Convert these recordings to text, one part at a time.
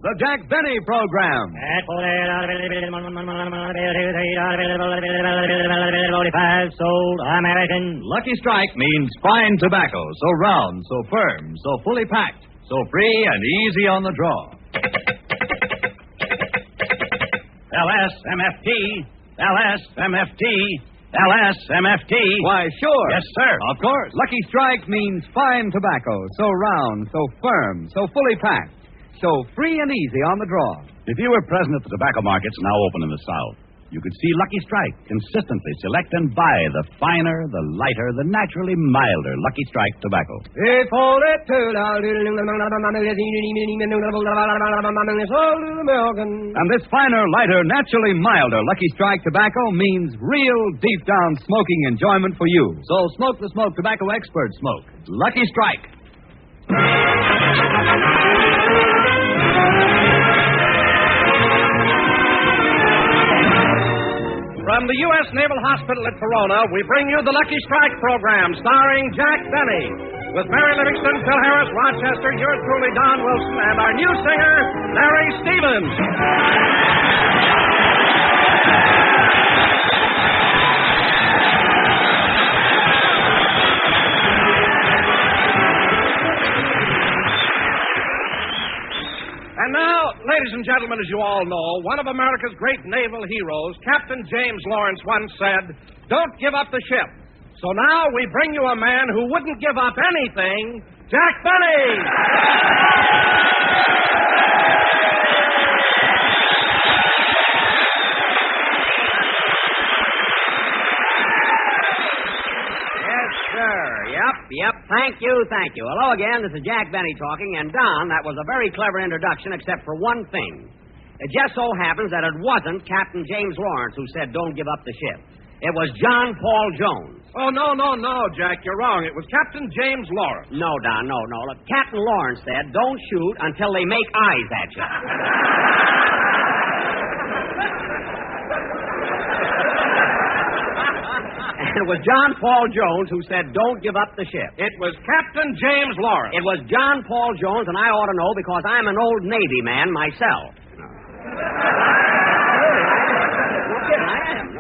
The Jack Benny Program. Sold American. Lucky Strike means fine tobacco, so round, so firm, so fully packed, so free and easy on the draw. LSMFT. LSMFT. LSMFT. Why, sure. Yes, sir. Of course. Lucky Strike means fine tobacco, so round, so firm, so fully packed, so free and easy on the draw. If you were present at the tobacco markets now open in the South, you could see Lucky Strike consistently select and buy the finer, the lighter, the naturally milder Lucky Strike tobacco. And this finer, lighter, naturally milder Lucky Strike tobacco means real deep-down smoking enjoyment for you. So smoke the smoke tobacco experts smoke. Lucky Strike. From the U.S. Naval Hospital at Corona, we bring you the Lucky Strike program starring Jack Benny. With Mary Livingston, Phil Harris, Rochester, yours truly, Don Wilson, and our new singer, Larry Stevens. And now, ladies and gentlemen, as you all know, one of America's great naval heroes, Captain James Lawrence, once said, "Don't give up the ship." So now we bring you a man who wouldn't give up anything, Jack Benny. Yep. Thank you. Hello again. This is Jack Benny talking. And, Don, that was a very clever introduction, except for one thing. It just so happens that it wasn't Captain James Lawrence who said, "Don't give up the ship." It was John Paul Jones. Oh, no, Jack, you're wrong. It was Captain James Lawrence. No, Don, no. Look, Captain Lawrence said, "Don't shoot until they make eyes at you." It was John Paul Jones who said, "Don't give up the ship." It was Captain James Lawrence. It was John Paul Jones, and I ought to know because I'm an old Navy man myself.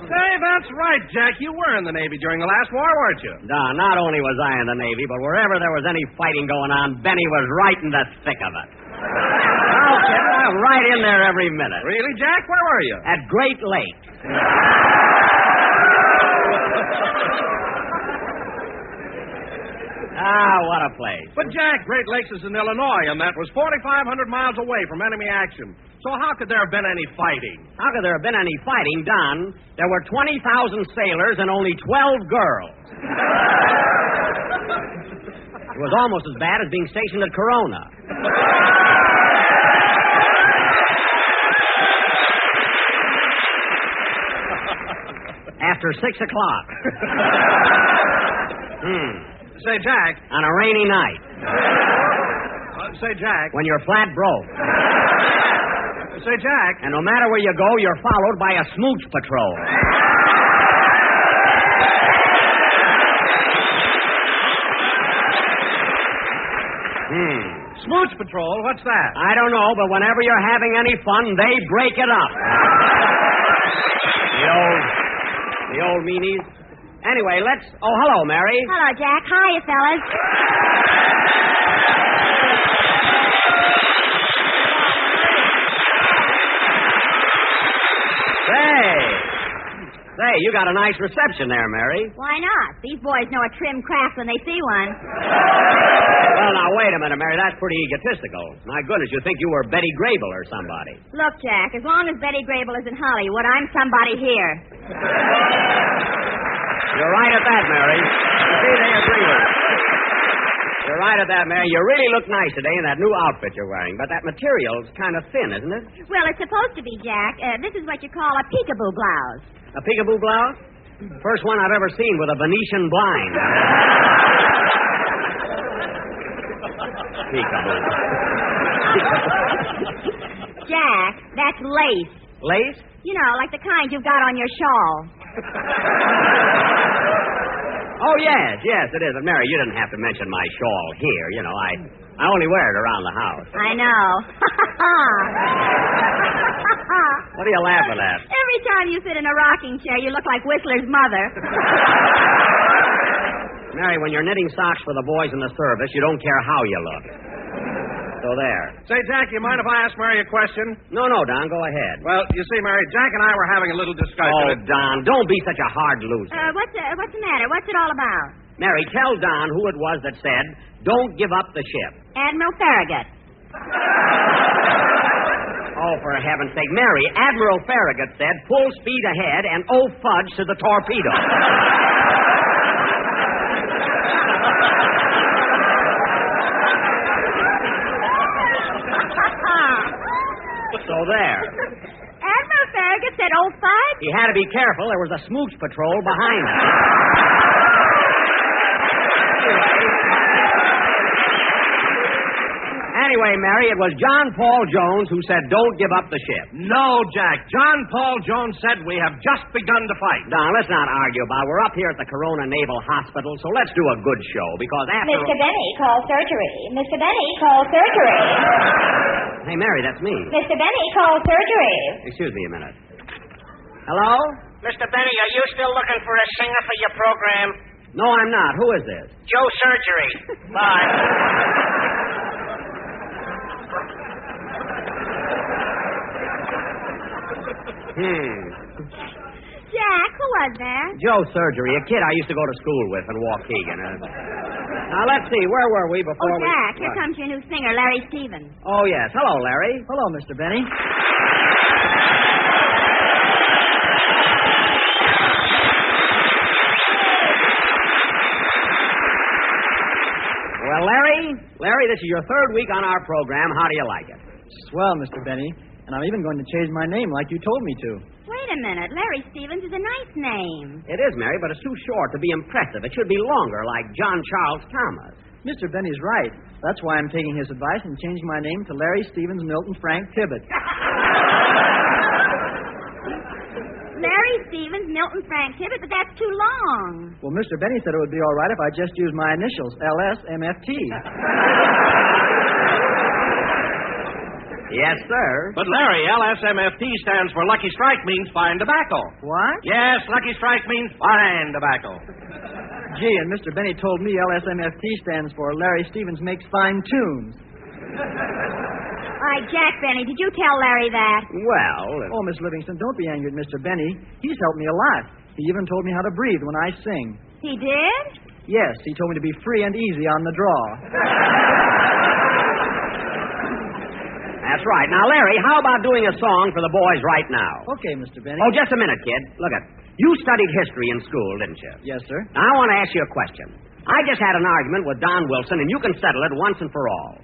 Say, that's right, Jack. You were in the Navy during the last war, weren't you? No, not only was I in the Navy, but wherever there was any fighting going on, Benny was right in the thick of it. Oh, kid, I was right in there every minute. Really, Jack? Where were you? At Great Lakes. What a place. But, Jack, Great Lakes is in Illinois, and that was 4,500 miles away from enemy action. So how could there have been any fighting? How could there have been any fighting, Don? There were 20,000 sailors and only 12 girls. It was almost as bad as being stationed at Corona. After 6 o'clock. Say, Jack. On a rainy night. Say, Jack. When you're flat broke. Say, Jack. And no matter where you go, you're followed by a smooch patrol. Smooch patrol? What's that? I don't know, but whenever you're having any fun, they break it up. The old meanies. Anyway, Oh, hello, Mary. Hello, Jack. Hiya, fellas. Say, you got a nice reception there, Mary. Why not? These boys know a trim craft when they see one. Well, now, wait a minute, Mary. That's pretty egotistical. My goodness, you think you were Betty Grable or somebody. Look, Jack, as long as Betty Grable is in Hollywood, I'm somebody here. You're right at that, Mary. See, they agree with you. You're right at that, Mary. You really look nice today in that new outfit you're wearing, but that material's kind of thin, isn't it? Well, it's supposed to be, Jack. This is what you call a peekaboo blouse. A peekaboo blouse? First one I've ever seen with a Venetian blind. Peekaboo. Jack, that's lace. Lace? You know, like the kind you've got on your shawl. Oh, yes, it is. But, Mary, you didn't have to mention my shawl here. You know, I only wear it around the house. I know. What are you laughing at? Every time you sit in a rocking chair, you look like Whistler's mother. Mary, when you're knitting socks for the boys in the service, you don't care how you look. So there. Say, Jack, you mind if I ask Mary a question? No, Don, go ahead. Well, you see, Mary, Jack and I were having a little Oh, discussion. Don, don't be such a hard loser. What's the matter? What's it all about? Mary, tell Don who it was that said, don't give up the ship. Admiral Farragut. Oh, for heaven's sake. Mary, Admiral Farragut said, full speed ahead and oh fudge to the torpedo. So there. Admiral Farragut said, oh, fudge? He had to be careful. There was a smooch patrol behind him. Anyway, Mary, it was John Paul Jones who said, don't give up the ship. No, Jack. John Paul Jones said we have just begun to fight. Don, let's not argue about it. We're up here at the Corona Naval Hospital, so let's do a good show, because after... Mr. Benny, call surgery. Mr. Benny, call surgery. Hey, Mary, that's me. Mr. Benny, call surgery. Excuse me a minute. Hello? Mr. Benny, are you still looking for a singer for your program? No, I'm not. Who is this? Joe Surgery. Bye. Jack, who was that? Joe Surgery, a kid I used to go to school with in Waukegan. Now, let's see. Where were we before Oh, Jack, here comes your new singer, Larry Stevens. Oh, yes. Hello, Larry. Hello, Mr. Benny. Well, Larry, this is your third week on our program. How do you like it? Swell, Mr. Benny. And I'm even going to change my name like you told me to. Wait a minute. Larry Stevens is a nice name. It is, Mary, but it's too short to be impressive. It should be longer, like John Charles Thomas. Mr. Benny's right. That's why I'm taking his advice and changing my name to Larry Stevens Milton Frank Tibbet. Larry Stevens, Milton Frank Tibbet, but that's too long. Well, Mr. Benny said it would be all right if I just used my initials, LSMFT. Yes, sir. But, Larry, LSMFT stands for Lucky Strike, means fine tobacco. What? Yes, Lucky Strike means fine tobacco. Gee, and Mr. Benny told me LSMFT stands for Larry Stevens Makes Fine Tunes. All right, Jack Benny, did you tell Larry that? Well... Oh, Miss Livingston, don't be angry at Mr. Benny. He's helped me a lot. He even told me how to breathe when I sing. He did? Yes, he told me to be free and easy on the draw. That's right. Now, Larry, how about doing a song for the boys right now? Okay, Mr. Benny. Oh, just a minute, kid. Look it. You studied history in school, didn't you? Yes, sir. Now, I want to ask you a question. I just had an argument with Don Wilson, and you can settle it once and for all.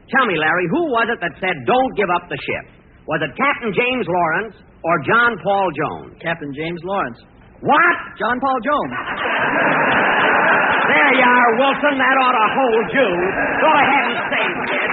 Tell me, Larry, who was it that said, don't give up the ship? Was it Captain James Lawrence or John Paul Jones? Captain James Lawrence. What? John Paul Jones. There you are, Wilson. That ought to hold you. Go ahead and sing, kid.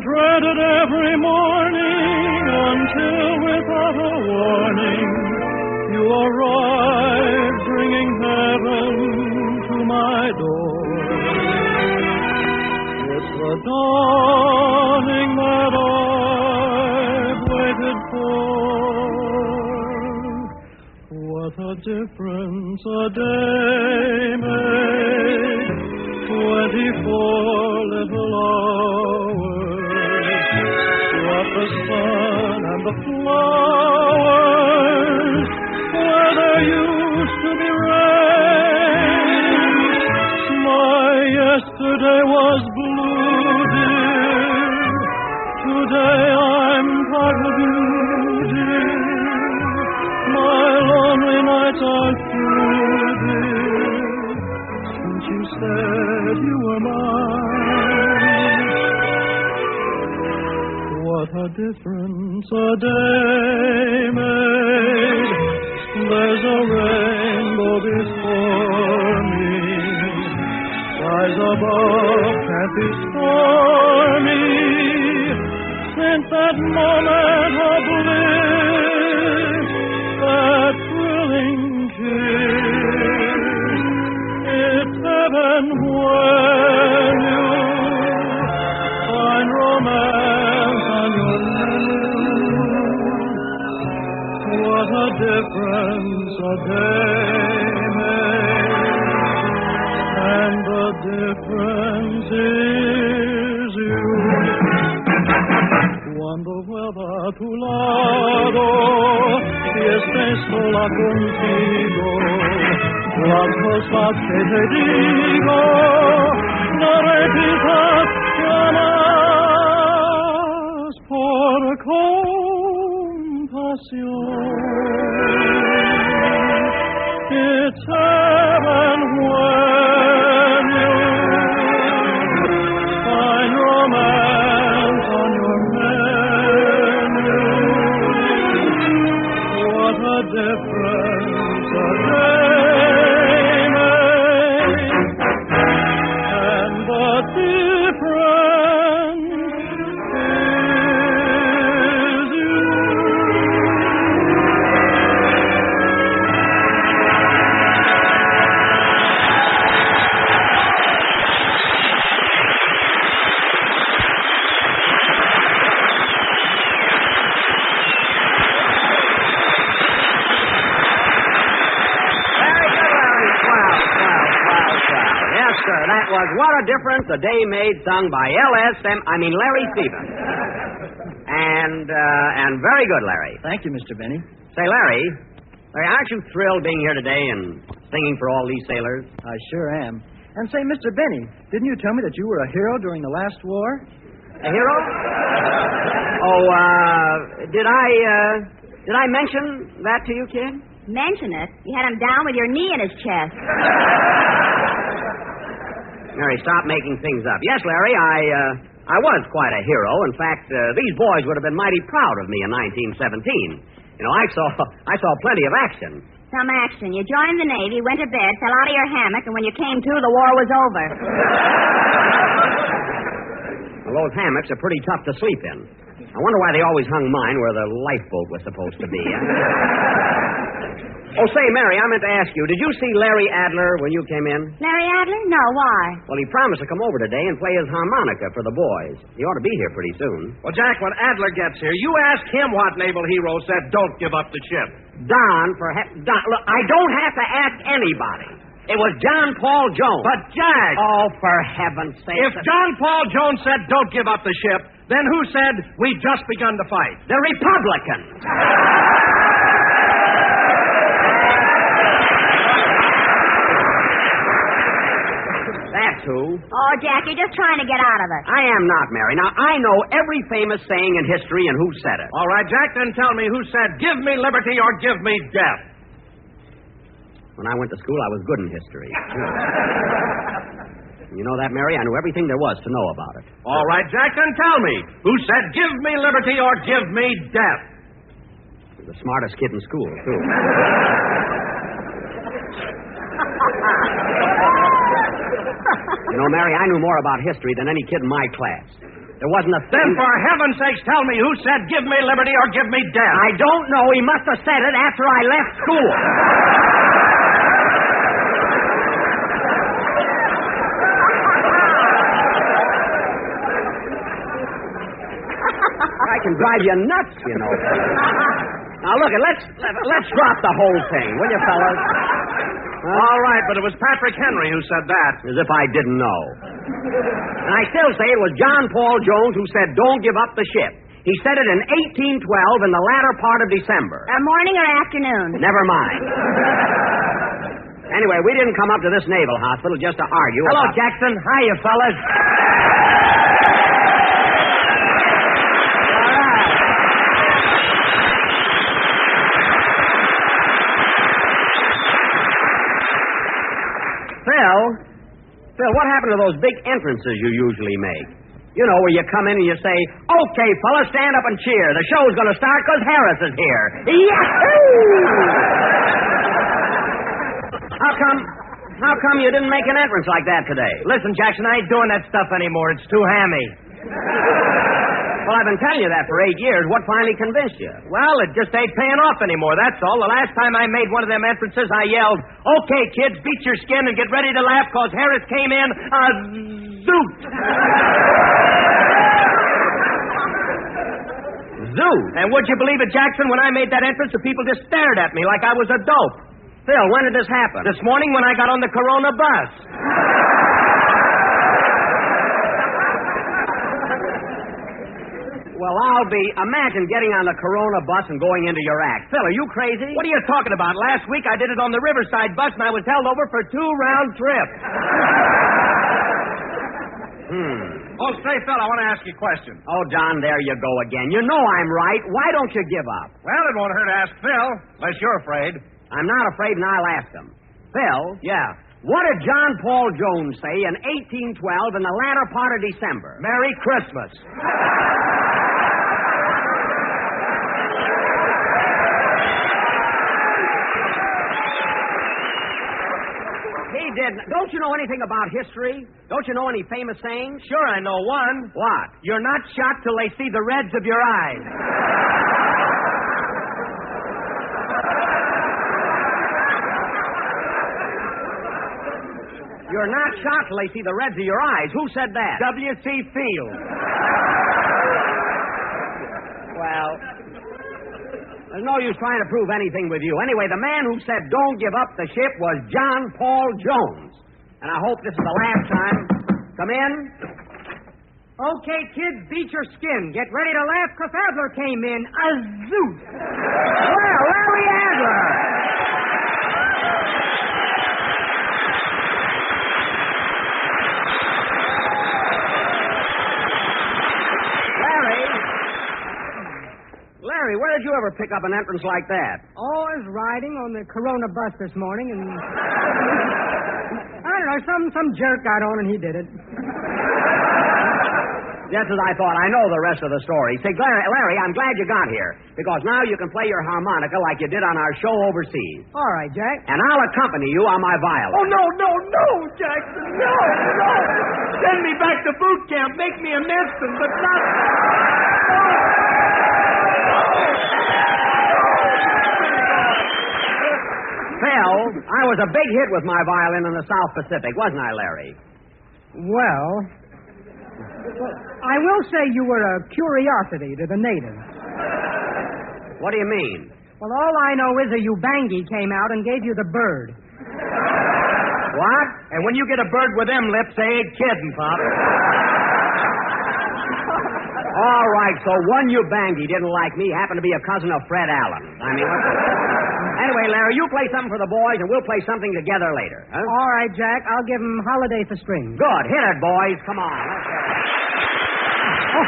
Dreaded every morning until without a warning you arrived bringing heaven to my door. It's the dawning that I've waited for. What a difference a day made, 24 little hours. The sun and the flowers where there used to be rain. My yesterday was blue, dear. Today I'm part of you, dear. My lonely nights are through, dear, since you said you were mine. What a difference a day made. There's a rainbow before me. Skies above can't be stormy. Since that moment of bliss, that thrilling kiss. It's heaven when you find romance on your lips. What a difference a day makes, and the difference is you. Cuando vuelva a tu lado y estés sola contigo, las cosas que te digo no repitas jamás por compasión. It's heaven when you find romance on your menu. What a difference a day makes, and the difference is you. That was What a Difference a Day Made, sung by Larry Stevens. And very good, Larry. Thank you, Mr. Benny. Say, Larry, aren't you thrilled being here today and singing for all these sailors? I sure am. And say, Mr. Benny, didn't you tell me that you were a hero during the last war? A hero? Did I mention that to you, kid? Mention it? You had him down with your knee in his chest. Mary, stop making things up. Yes, Larry, I was quite a hero. In fact, these boys would have been mighty proud of me in 1917. You know, I saw plenty of action. Some action. You joined the Navy, went to bed, fell out of your hammock, and when you came to, the war was over. Well, those hammocks are pretty tough to sleep in. I wonder why they always hung mine where the lifeboat was supposed to be. Oh, say, Mary, I meant to ask you, did you see Larry Adler when you came in? Larry Adler? No, why? Well, he promised to come over today and play his harmonica for the boys. He ought to be here pretty soon. Well, Jack, when Adler gets here, you ask him what naval hero said, don't give up the ship. Don, look, I don't have to ask anybody. It was John Paul Jones. But, Jack... Oh, for heaven's sake. If John Paul Jones said, don't give up the ship, then who said, we've just begun to fight? The Republicans. That's who. Oh, Jack, you're just trying to get out of it. I am not, Mary. Now, I know every famous saying in history and who said it. All right, Jack, then tell me who said, give me liberty or give me death. When I went to school, I was good in history. You know that, Mary? I knew everything there was to know about it. All right, Jack, then tell me who said, give me liberty or give me death. The smartest kid in school, too. You know, Mary, I knew more about history than any kid in my class. There wasn't a thing... Then, for heaven's sakes, tell me who said, give me liberty or give me death. I don't know. He must have said it after I left school. I can drive you nuts, you know. Now, look, let's drop the whole thing, will you, fellas? All right, but it was Patrick Henry who said that. As if I didn't know. And I still say it was John Paul Jones who said, don't give up the ship. He said it in 1812 in the latter part of December. Morning or afternoon? Never mind. Anyway, we didn't come up to this naval hospital just to argue. Hello, Jackson. Hiya, fellas. Phil, what happened to those big entrances you usually make? You know, where you come in and you say, okay, fellas, stand up and cheer. The show's going to start because Harris is here. Yahoo! How come you didn't make an entrance like that today? Listen, Jackson, I ain't doing that stuff anymore. It's too hammy. Well, I've been telling you that for 8 years. What finally convinced you? Well, it just ain't paying off anymore, that's all. The last time I made one of them entrances, I yelled, "Okay, kids, beat your skin and get ready to laugh, because Harris came in a zoot." Zoo. And would you believe it, Jackson, when I made that entrance, the people just stared at me like I was a dope. Phil, when did this happen? This morning when I got on the Corona bus. Well, imagine getting on the Corona bus and going into your act. Phil, are you crazy? What are you talking about? Last week I did it on the Riverside bus and I was held over for 2 round trips. Oh, say, Phil, I want to ask you a question. Oh, John, there you go again. You know I'm right. Why don't you give up? Well, it won't hurt to ask Phil, unless you're afraid. I'm not afraid, and I'll ask him. Phil? Yeah. What did John Paul Jones say in 1812 in the latter part of December? Merry Christmas. He didn't. Don't you know anything about history? Don't you know any famous sayings? Sure, I know one. What? You're not shot till they see the reds of your eyes. You're not shot till they see the reds of your eyes. Who said that? W.C. Field. Well, there's no use trying to prove anything with you. Anyway, the man who said don't give up the ship was John Paul Jones. And I hope this is the last time. Come in. Okay, kids, beat your skin. Get ready to laugh, because Adler came in a zoot. Well, Larry Adler. Larry, where did you ever pick up an entrance like that? Oh, I was riding on the Corona bus this morning, and I don't know, some jerk got on and he did it. Just as I thought. I know the rest of the story. Say, Larry, I'm glad you got here, because now you can play your harmonica like you did on our show overseas. All right, Jack. And I'll accompany you on my violin. Oh, no, Jackson, no. Send me back to boot camp. Make me a ensign, but not... Phil, I was a big hit with my violin in the South Pacific, wasn't I, Larry? Well, I will say you were a curiosity to the natives. What do you mean? Well, all I know is a Ubangi came out and gave you the bird. What? And when you get a bird with them lips, they ain't kidding, Pop. All right, so one Ubangi didn't like me, happened to be a cousin of Fred Allen. I mean, anyway, Larry, you play something for the boys, and we'll play something together later. Huh? All right, Jack, I'll give them Holiday for Strings. Good. Hit it, boys. Come on. Let's go. Oh.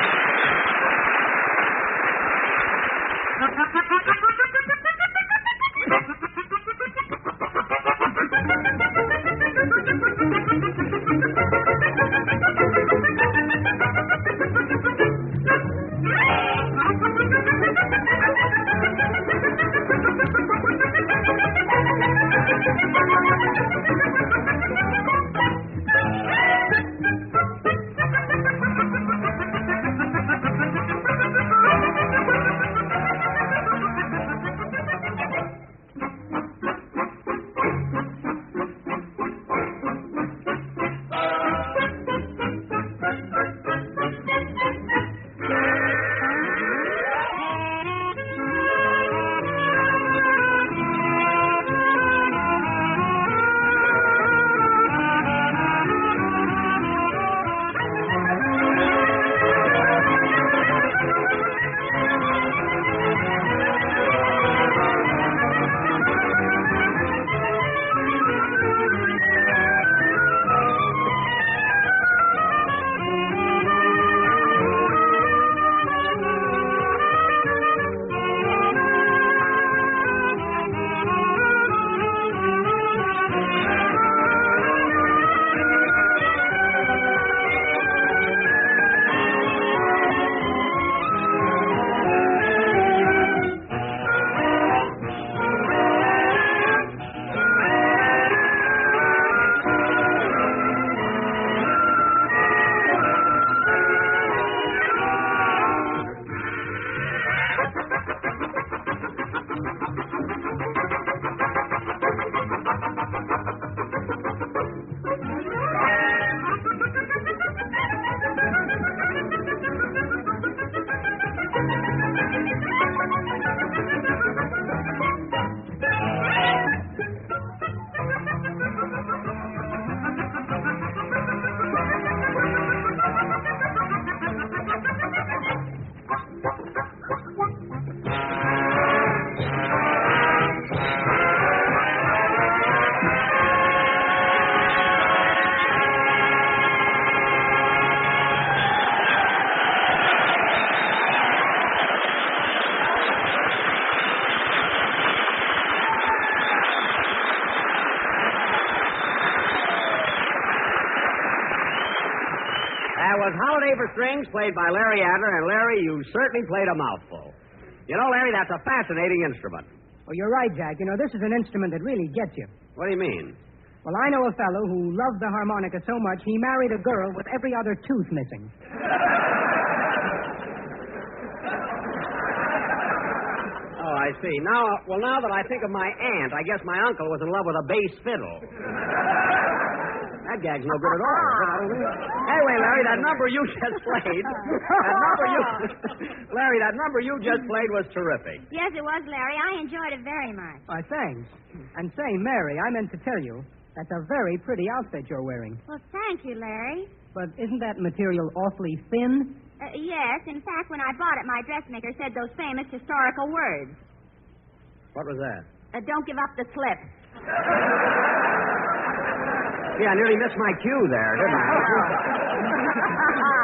strings played by Larry Adler, and Larry, you certainly played a mouthful. You know, Larry, that's a fascinating instrument. Oh, you're right, Jack. You know, this is an instrument that really gets you. What do you mean? Well, I know a fellow who loved the harmonica so much he married a girl with every other tooth missing. Oh, I see. Now that I think of my aunt, I guess my uncle was in love with a bass fiddle. That gag's no good at all. Anyway, Larry, that number you just played, Larry, that number you just played was terrific. Yes, it was, Larry. I enjoyed it very much. Why, thanks. And say, Mary, I meant to tell you, that's a very pretty outfit you're wearing. Well, thank you, Larry. But isn't that material awfully thin? Yes. In fact, when I bought it, my dressmaker said those famous historical words. What was that? Don't give up the slip. Yeah, I nearly missed my cue there, didn't I?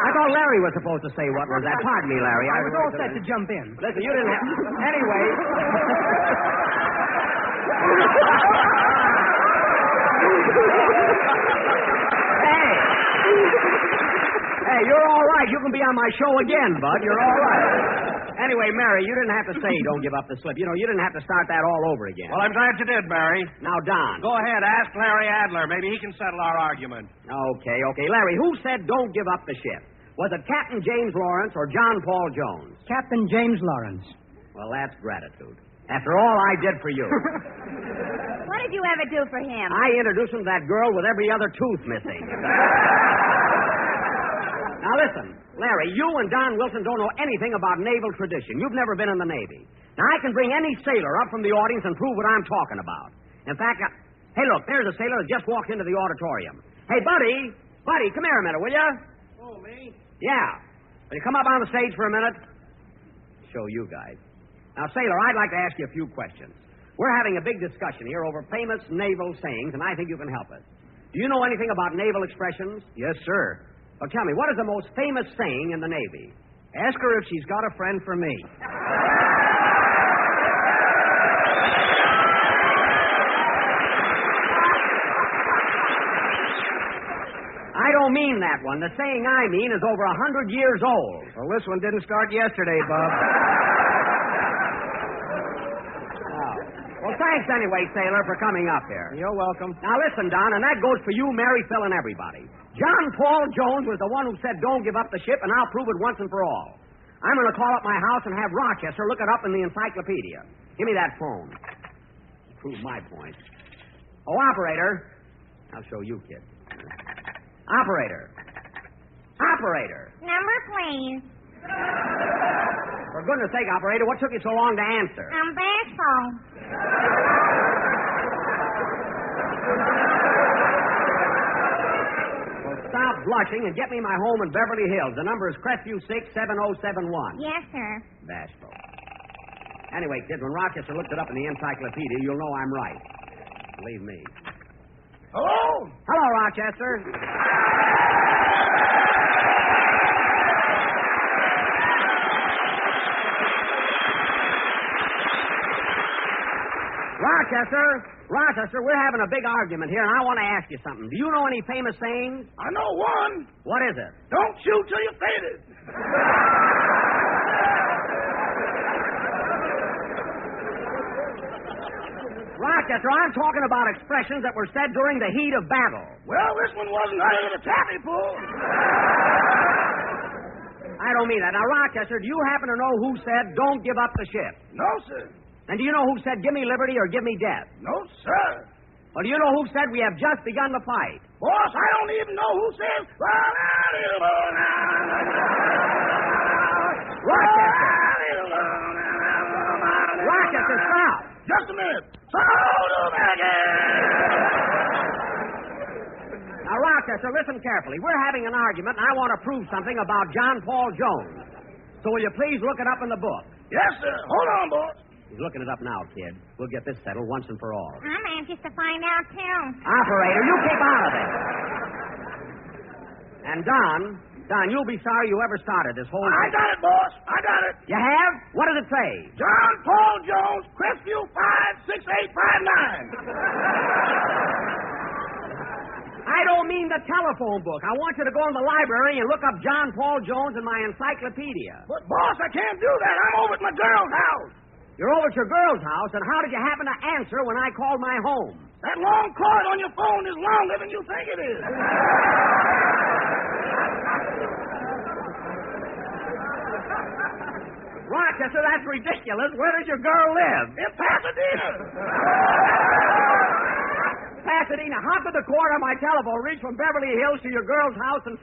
I thought Larry was supposed to say what was that. Pardon me, Larry. I was all set to jump in. Listen, you didn't have... Anyway... Hey, you're all right. You can be on my show again, Bud. You're all right. Anyway, Mary, you didn't have to say don't give up the slip. You know, you didn't have to start that all over again. Well, I'm glad you did, Mary. Now, Don. Go ahead, ask Larry Adler. Maybe he can settle our argument. Okay. Larry, who said don't give up the ship? Was it Captain James Lawrence or John Paul Jones? Captain James Lawrence. Well, that's gratitude. After all I did for you. What did you ever do for him? I introduced him to that girl with every other tooth missing. Now, listen, Larry, you and Don Wilson don't know anything about naval tradition. You've never been in the Navy. Now, I can bring any sailor up from the audience and prove what I'm talking about. In fact, hey, look, there's a sailor that just walked into the auditorium. Hey, Buddy, come here a minute, will you? Oh, me? Yeah. Will you come up on the stage for a minute? Show you guys. Now, sailor, I'd like to ask you a few questions. We're having a big discussion here over famous naval sayings, and I think you can help us. Do you know anything about naval expressions? Yes, sir. Well, tell me, what is the most famous saying in the Navy? Ask her if she's got a friend for me. I don't mean that one. The saying I mean is over 100 years old. Well, this one didn't start yesterday, Bob. Well, thanks anyway, sailor, for coming up here. You're welcome. Now, listen, Don, and that goes for you, Mary, Phil, and everybody. John Paul Jones was the one who said don't give up the ship, and I'll prove it once and for all. I'm going to call up my house and have Rochester look it up in the encyclopedia. Give me that phone. Prove my point. Oh, operator. I'll show you, kid. Operator. Number, please. For goodness sake, operator, what took you so long to answer? I'm bashful. Well, stop blushing and get me my home in Beverly Hills. The number is Crestview 67071. Yes, sir. Bashful. Anyway, kids, when Rochester looks it up in the encyclopedia, you'll know I'm right. Believe me. Hello? Hello, Rochester. Rochester, we're having a big argument here, and I want to ask you something. Do you know any famous sayings? I know one. What is it? Don't shoot till you're faded. Rochester, I'm talking about expressions that were said during the heat of battle. Well, this one wasn't out of the taffy pull. I don't mean that. Now, Rochester, do you happen to know who said don't give up the ship? No, sir. And do you know who said give me liberty or give me death? No, sir. Well, do you know who said we have just begun the fight? Boss, I don't even know who says... Rochester, stop. Just a minute. Now, Rochester, listen carefully. We're having an argument, and I want to prove something about John Paul Jones. So will you please look it up in the book? Yes, sir. Hold on, boss. He's looking it up now, kid. We'll get this settled once and for all. I'm anxious to find out, too. Operator, you keep out of it. And Don, you'll be sorry you ever started this whole thing. I got it, boss. I got it. You have? What does it say? John Paul Jones, Crestview 56859. I don't don't mean the telephone book. I want you to go in the library and look up John Paul Jones in my encyclopedia. But, boss, I can't do that. I'm over at my girl's house. You're over at your girl's house, and how did you happen to answer when I called my home? That long cord on your phone is longer than you think it is. Rochester, that's ridiculous. Where does your girl live? In Pasadena. Pasadena. How could the cord on my telephone reach from Beverly Hills to your girl's house in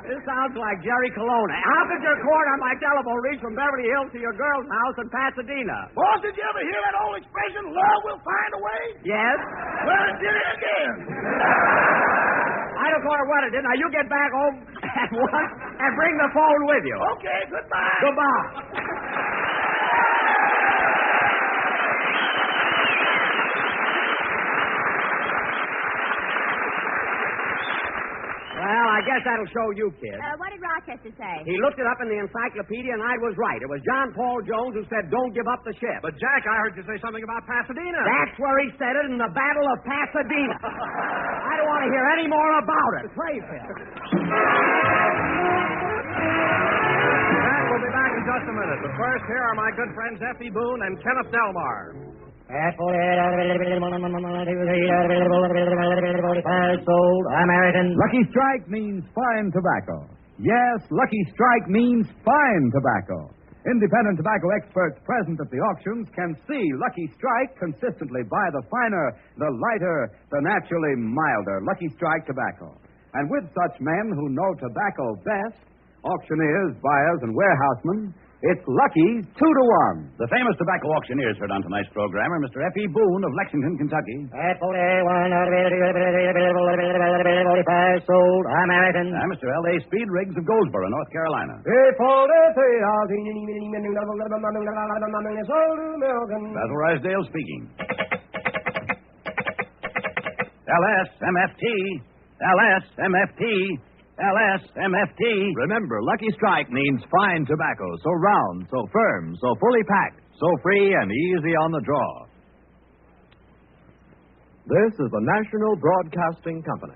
This sounds like Jerry Colonna. How could your cord on my telephone reach from Beverly Hills to your girl's house in Pasadena? Boss, did you ever hear that old expression, love will find a way? Yes? Well, it did it again. I don't care what it is. Now, you get back home at once and bring the phone with you. Okay, goodbye. Goodbye. Well, I guess that'll show you, kid. What did Rochester say? He looked it up in the encyclopedia, and I was right. It was John Paul Jones who said, don't give up the ship. But, Jack, I heard you say something about Pasadena. That's where he said it in the Battle of Pasadena. I don't want to hear any more about it. Praise him. Jack, we'll be back in just a minute. But first, here are my good friends Effie Boone and Kenneth Delmar. Sold American. Lucky Strike means fine tobacco. Yes, Lucky Strike means fine tobacco. Independent tobacco experts present at the auctions can see Lucky Strike consistently buy the finer, the lighter, the naturally milder Lucky Strike tobacco. And with such men who know tobacco best, auctioneers, buyers, and warehousemen, it's Lucky's 2-to-1. The famous tobacco auctioneers heard on tonight's program are Mr. F.E. Boone of Lexington, Kentucky. Sold American. And Mr. L.A. Speed Riggs of Goldsboro, North Carolina. Sold American. Basil Ruysdale speaking. L.S.M.F.T. L.S.M.F.T. L.S.M.F.T. Remember, Lucky Strike means fine tobacco, so round, so firm, so fully packed, so free and easy on the draw. This is the National Broadcasting Company.